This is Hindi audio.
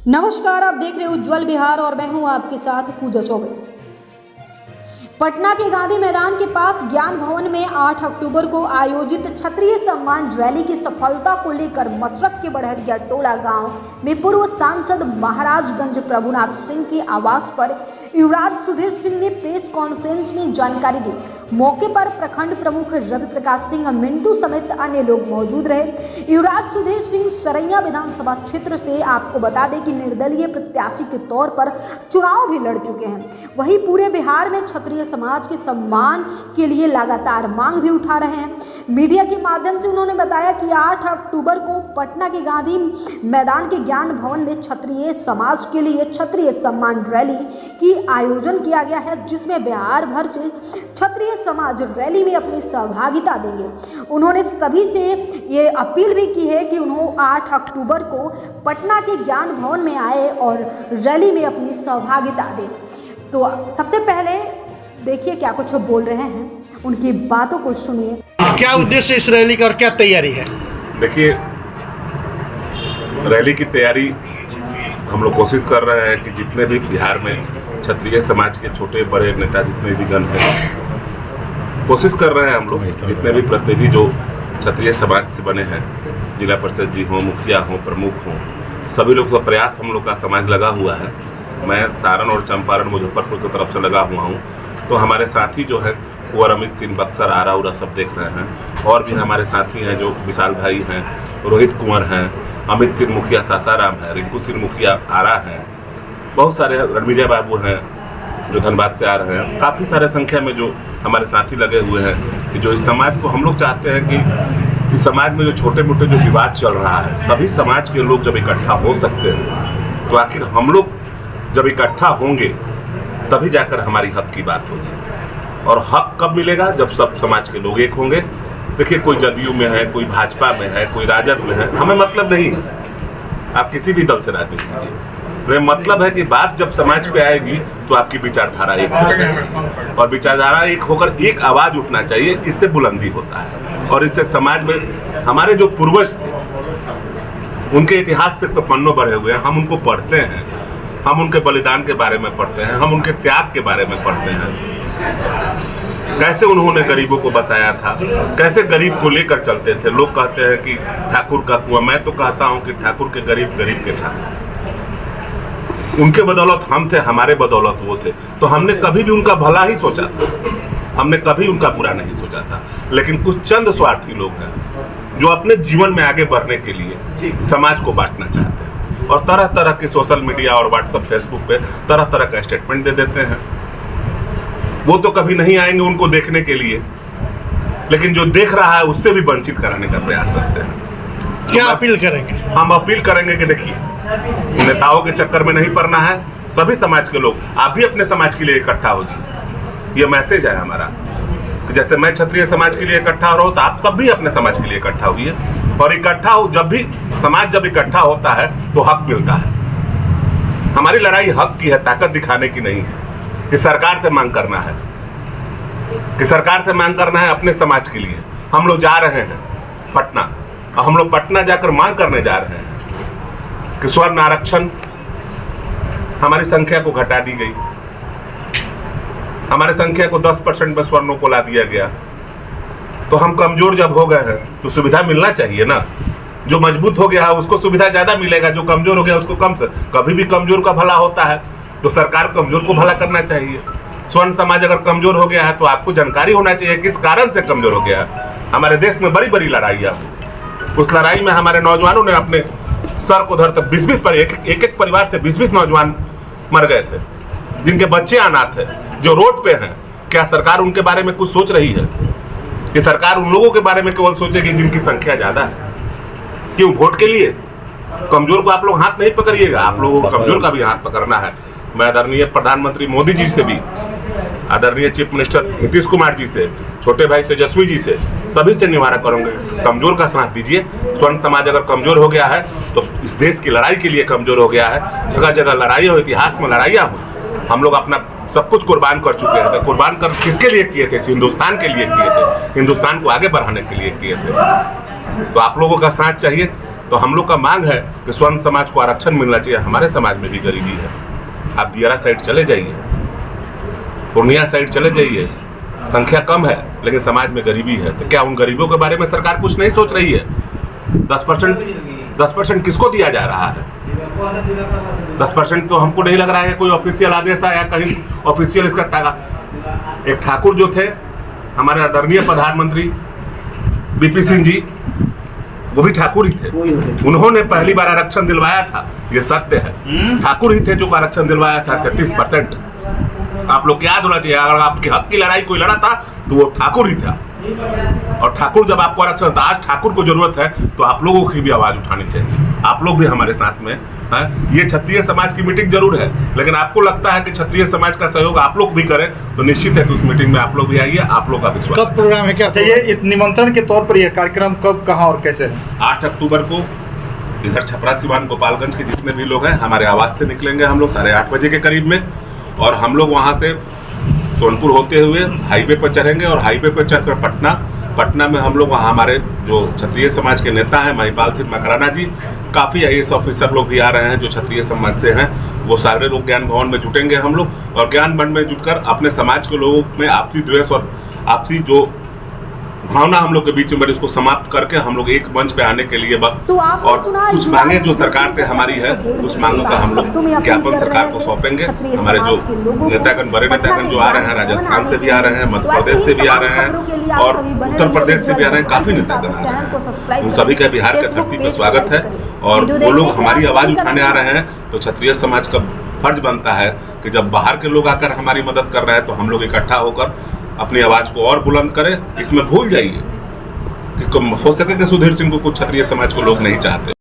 नमस्कार, आप देख रहे हैं उज्जवल बिहार और मैं हूं आपके साथ पूजा चौबे। पटना के गांधी मैदान के पास ज्ञान भवन में 8 अक्टूबर को आयोजित क्षत्रिय सम्मान रैली की सफलता को लेकर मसरक के बड़हरिया टोला गांव में पूर्व सांसद महाराजगंज प्रभुनाथ सिंह के आवास पर युवराज सुधीर सिंह ने प्रेस कॉन्फ्रेंस में जानकारी दी। मौके पर प्रखंड प्रमुख रवि प्रकाश सिंह मिंटू समेत अन्य लोग मौजूद रहे। युवराज सुधीर सिंह सरैया विधानसभा क्षेत्र से आपको बता दें कि निर्दलीय प्रत्याशी के तौर पर चुनाव भी लड़ चुके हैं। वहीं पूरे बिहार में क्षत्रिय समाज के सम्मान के लिए लगातार मांग भी उठा रहे हैं। मीडिया के माध्यम से उन्होंने बताया कि 8 अक्टूबर को पटना के गांधी मैदान के ज्ञान भवन में क्षत्रिय समाज के लिए क्षत्रिय सम्मान रैली की आयोजन किया गया है, जिसमें बिहार भर से क्षत्रिय समाज रैली में अपनी सहभागिता देंगे। उन्होंने सभी से ये अपील भी की है कि उन्होंने 8 अक्टूबर को पटना के ज्ञान भवन में आए और रैली में अपनी सहभागिता दें। तो सबसे पहले देखिए क्या कुछ बोल रहे हैं, उनकी बातों को सुनिए। क्या उद्देश्य इस रैली का और क्या तैयारी है? देखिए, रैली की तैयारी हम लोग कोशिश कर रहे हैं कि जितने भी बिहार में क्षत्रिय समाज के छोटे बड़े नेता जितने भी गण हैं, कोशिश कर रहे हैं हम लोग जितने भी प्रतिनिधि जो क्षत्रिय समाज से बने हैं, जिला परिषद जी हों, मुखिया हों, प्रमुख हों, सभी लोग का प्रयास हम लोग का समाज लगा हुआ है। मैं सारण और चंपारण मुजफ्फरपुर की तरफ से लगा हुआ हूँ, तो हमारे साथी जो है कुंवर अमित सिंह बक्सर आरा उरा सब देख रहे हैं। और भी हमारे साथी हैं जो विशाल भाई हैं, रोहित कुंवर हैं, अमित सिंह मुखिया सासाराम है, रिंकू सिंह मुखिया आरा हैं, बहुत सारे रणविजय बाबू हैं जो धनबाद से आ रहे हैं। काफ़ी सारे संख्या में जो हमारे साथी लगे हुए हैं कि जो इस समाज को हम लोग चाहते हैं कि इस समाज में जो छोटे मोटे जो विवाद चल रहा है, सभी समाज के लोग जब इकट्ठा हो सकते हैं, तो आखिर हम लोग जब इकट्ठा होंगे तभी जाकर हमारी हक की बात होगी। और हक कब मिलेगा? जब सब समाज के लोग एक होंगे। देखिए, कोई जदयू में है, कोई भाजपा में है, कोई राजद में है, हमें मतलब नहीं है, आप किसी भी दल से राजनीति कीजिए। मतलब है कि बात जब समाज पे आएगी तो आपकी विचारधारा एक होना चाहिए, और विचारधारा एक होकर एक आवाज उठना चाहिए। इससे बुलंदी होता है और इससे समाज में हमारे जो पूर्वज थे उनके इतिहास से पन्नों भरे हुए हैं, हम उनको पढ़ते हैं, हम उनके बलिदान के बारे में पढ़ते हैं, हम उनके त्याग के बारे में पढ़ते हैं। कैसे उन्होंने गरीबों को बसाया था, कैसे गरीब को लेकर चलते थे। लोग कहते हैं कि ठाकुर का कुआं, मैं तो कहता हूं कि ठाकुर के गरीब, गरीब के ठाकुर। उनके बदौलत हम थे, हमारे बदौलत वो थे। तो हमने कभी भी उनका भला ही सोचा था, हमने कभी उनका बुरा नहीं सोचा था। लेकिन कुछ चंद स्वार्थी लोग हैं जो अपने जीवन में आगे बढ़ने के लिए समाज को बांटना चाहते हैं और तरह तरह के सोशल मीडिया और व्हाट्सएप फेसबुक पे तरह तरह का स्टेटमेंट दे देते हैं। वो तो कभी नहीं आएंगे उनको देखने के लिए, लेकिन जो देख रहा है उससे भी वंचित कराने का प्रयास करते हैं। क्या अपील करेंगे? हम अपील करेंगे कि देखिए, नेताओं के चक्कर में नहीं पड़ना है। सभी समाज के लोग, आप भी अपने समाज के लिए इकट्ठा हो जाइए। ये मैसेज है हमारा कि जैसे मैं क्षत्रिय समाज के लिए इकट्ठा हो रहा हूँ, तो आप सब भी अपने समाज के लिए इकट्ठा होइए। और इकट्ठा हो, जब भी समाज जब इकट्ठा होता है तो हक मिलता है। हमारी लड़ाई हक की है, ताकत दिखाने की नहीं है कि सरकार से मांग करना है, कि सरकार से मांग करना है अपने समाज के लिए। हम लोग जा रहे हैं पटना, और हम लोग पटना जाकर मांग करने जा रहे हैं कि स्वर्ण आरक्षण, हमारी संख्या को घटा दी गई, हमारी संख्या को 10% में स्वर्णों को ला दिया गया। तो हम कमजोर जब हो गए हैं तो सुविधा मिलना चाहिए ना। जो मजबूत हो गया है उसको सुविधा ज्यादा मिलेगा, जो कमजोर हो गया उसको कम से। कभी भी कमजोर का भला होता है, तो सरकार कमजोर को भला करना चाहिए। स्वर्ण समाज अगर कमजोर हो गया है तो आपको जानकारी होना चाहिए किस कारण से कमजोर हो गया है। हमारे देश में बड़ी बड़ी लड़ाइयाँ, उस लड़ाई में हमारे नौजवानों ने अपने सर को धर तक 20-20 पर एक परिवार से 20-20 नौजवान मर गए थे, जिनके बच्चे अनाथ थे, जो रोड पे हैं। क्या सरकार उनके बारे में कुछ सोच रही है? कि सरकार उन लोगों के बारे में केवल सोचेगी जिनकी संख्या ज्यादा है? क्यों? वोट के लिए? कमजोर को आप लोग हाथ नहीं पकड़िएगा, आप लोगों को कमजोर का भी हाथ पकड़ना है। मैं आदरणीय प्रधानमंत्री मोदी जी से भी, आदरणीय चीफ मिनिस्टर नीतीश कुमार जी से, छोटे भाई तेजस्वी जी से, सभी से निवारण करूंगे, कमजोर का साथ दीजिए। स्वर्ण समाज अगर कमजोर हो गया है तो इस देश की लड़ाई के लिए कमजोर हो गया है। जगह जगह लड़ाई हो, इतिहास में लड़ाइयाँ हो, हम लोग अपना सब कुछ कुर्बान कर चुके हैं। तो कुर्बान कर किसके लिए किए थे? हिंदुस्तान के लिए किए थे, हिंदुस्तान को आगे बढ़ाने के लिए किए थे। तो आप लोगों का साथ चाहिए। तो हम लोग का मांग है कि स्वर्ण समाज को आरक्षण मिलना चाहिए। हमारे समाज में भी गरीबी है। आप दियारा साइड चले जाइए, पूर्णिया साइड चले जाइए, संख्या कम है लेकिन समाज में गरीबी है। तो क्या उन गरीबों के बारे में सरकार कुछ नहीं सोच रही है? 10% किसको दिया जा रहा है? 10% तो हमको नहीं लग रहा है कोई ऑफिशियल आदेश आया कहीं ऑफिशियल इसका तागा। एक ठाकुर जो थे हमारे आदरणीय प्रधानमंत्री बीपी सिंह जी, वो भी ठाकुर ही थे। उन्होंने पहली बार आरक्षण दिलवाया था, ये सत्य है। ठाकुर ही थे जो आरक्षण दिलवाया था 33%। आप लोग याद होना चाहिए, अगर आपके हक की लड़ाई कोई लड़ा था तो वो ठाकुर ही था। और ठाकुर जब आपको आरक्षण था, आज ठाकुर को जरूरत है तो आप लोगों की भी आवाज उठानी चाहिए। आप लोग भी हमारे साथ में हैं। ये क्षत्रिय समाज की मीटिंग जरूर है, लेकिन आपको लगता है कि क्षत्रिय समाज का सहयोग आप लोग भी करें तो निश्चित है कि उस मीटिंग में आप लोग भी आइए। आप लोग का विश्वास। कब प्रोग्राम है, क्या चाहिए इस निमंत्रण के तौर पर यह कार्यक्रम कब, कहाँ और कैसे है? 8 अक्टूबर को इधर छपरा सिवान गोपालगंज के जितने भी लोग हैं हमारे आवास से निकलेंगे हम लोग 8:30 बजे के करीब में, और हम लोग वहाँ से सोनपुर होते हुए हाईवे पर चढ़ेंगे और हाईवे पर चढ़कर पटना में हम लोग वहाँ हमारे जो क्षत्रिय समाज के नेता हैं महिपाल सिंह मकराना जी, काफ़ी IAS ऑफिसर लोग भी आ रहे हैं जो क्षत्रिय समाज से हैं, वो सारे लोग ज्ञान भवन में जुटेंगे हम लोग। और ज्ञान भवन में जुटकर अपने समाज के लोगों में आपसी द्वेष और आपसी जो भावना हम लोग के बीच में बड़ी उसको समाप्त करके हम लोग एक मंच पे आने के लिए बस तो आपने और सुना कुछ मांगे जो सरकार से हमारी है उस मांगों का हम लोग ज्ञापन सरकार को सौंपेंगे। हमारे जो नेतागण बड़े नेतागण जो आ रहे हैं राजस्थान से भी आ रहे हैं, मध्य प्रदेश से भी आ रहे हैं और उत्तर प्रदेश से भी आ रहे हैं, काफी नेतागण आ रहे हैं। उन सभी का बिहार के धरती पर स्वागत है और वो लोग हमारी आवाज उठाने आ रहे हैं। तो क्षत्रिय समाज का फर्ज बनता है कि जब बाहर के लोग आकर हमारी मदद कर रहे हैं तो हम लोग इकट्ठा होकर अपनी आवाज को और बुलंद करें। इसमें भूल जाइए कि हो सके कि सुधीर सिंह को कुछ क्षत्रिय समाज को लोग नहीं चाहते।